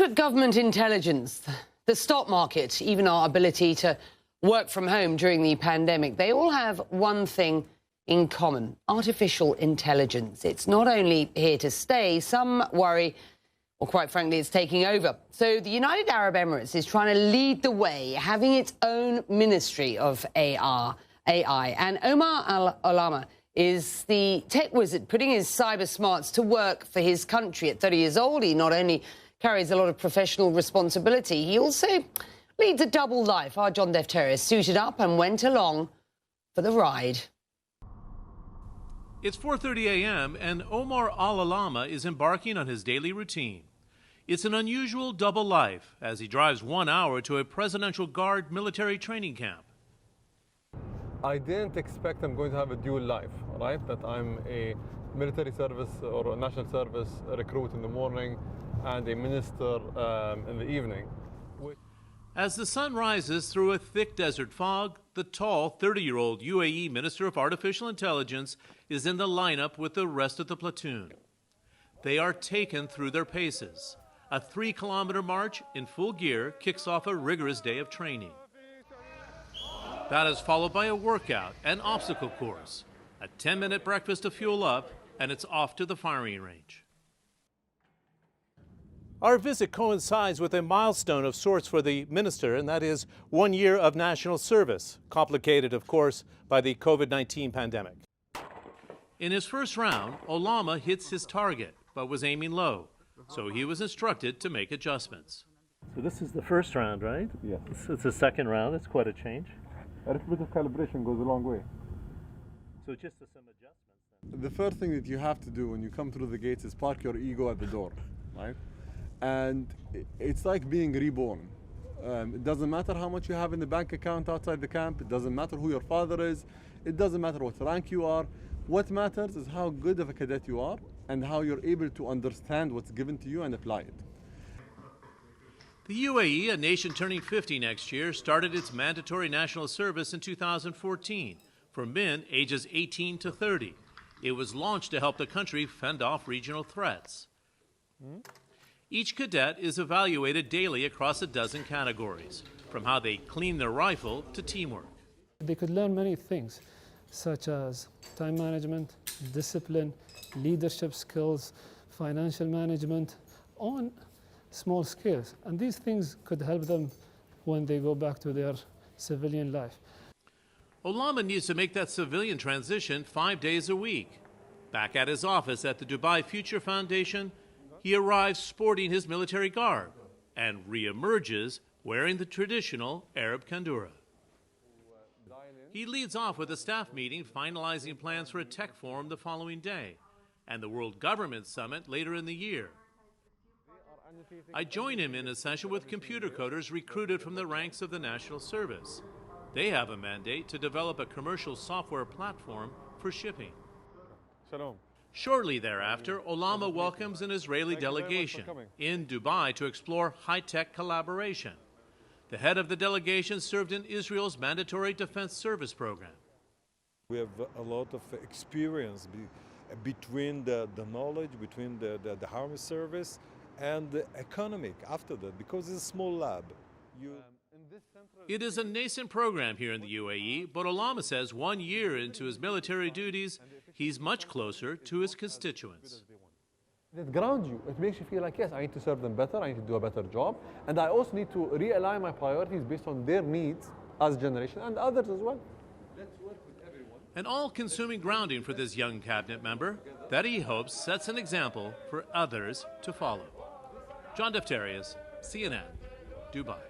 at government intelligence, the stock market, even our ability to work from home during the pandemic, they all have one thing in common: artificial intelligence. It's not only here to stay, some worry, or quite frankly, it's taking over. So the United Arab Emirates is trying to lead the way, having its own ministry of AI. And Omar Al-Olama is the tech wizard putting his cyber smarts to work for his country. At 30 years old, he not only carries a lot of professional responsibility, he also leads a double life. Our John Defterius suited up and went along for the ride. It's 4:30 a.m. and Omar Al-Olama is embarking on his daily routine. It's an unusual double life as he drives 1 hour to a Presidential Guard military training camp. I didn't expect I'm going to have a dual life, right? That I'm a military service or a national service recruit in the morning and a minister in the evening. As the sun rises through a thick desert fog, the tall 30-year-old UAE Minister of Artificial Intelligence is in the lineup with the rest of the platoon. They are taken through their paces. A 3-kilometer march in full gear kicks off a rigorous day of training. That is followed by a workout and obstacle course, a 10-minute breakfast to fuel up, and it's off to the firing range. Our visit coincides with a milestone of sorts for the minister, and that is 1 year of national service, complicated, of course, by the COVID-19 pandemic. In his first round, Olama hits his target, but was aiming low, so he was instructed to make adjustments. So this is the first round, right? Yes. It's the second round. It's quite a change. A little bit of calibration goes a long way. So just some adjustments. The first thing that you have to do when you come through the gates is park your ego at the door, right? And it's like being reborn. It doesn't matter how much you have in the bank account outside the camp. It doesn't matter who your father is. It doesn't matter what rank you are. What matters is how good of a cadet you are and how you're able to understand what's given to you and apply it. The UAE, a nation turning 50 next year, started its mandatory national service in 2014 for men ages 18 to 30. It was launched to help the country fend off regional threats. Each cadet is evaluated daily across a dozen categories, from how they clean their rifle to teamwork. They could learn many things, such as time management, discipline, leadership skills, financial management, on small scales. And these things could help them when they go back to their civilian life. Olama needs to make that civilian transition 5 days a week. Back at his office at the Dubai Future Foundation, he arrives sporting his military garb and re-emerges wearing the traditional Arab kandura. He leads off with a staff meeting finalizing plans for a tech forum the following day and the World Government Summit later in the year. I join him in a session with computer coders recruited from the ranks of the National Service. They have a mandate to develop a commercial software platform for shipping. Shalom. Shortly thereafter, Olama welcomes an Israeli delegation in Dubai to explore high-tech collaboration. The head of the delegation served in Israel's mandatory defense service program. We have a lot of experience between the knowledge, between the army service and the economic after that, because it's a small lab. It is a nascent program here in the UAE, but Olama says 1 year into his military duties, he's much closer to his constituents. It grounds you. It makes you feel like, yes, I need to serve them better, I need to do a better job, and I also need to realign my priorities based on their needs as a generation and others as well. Let's work with everyone. An all-consuming grounding for this young cabinet member that he hopes sets an example for others to follow. John Defterius, CNN, Dubai.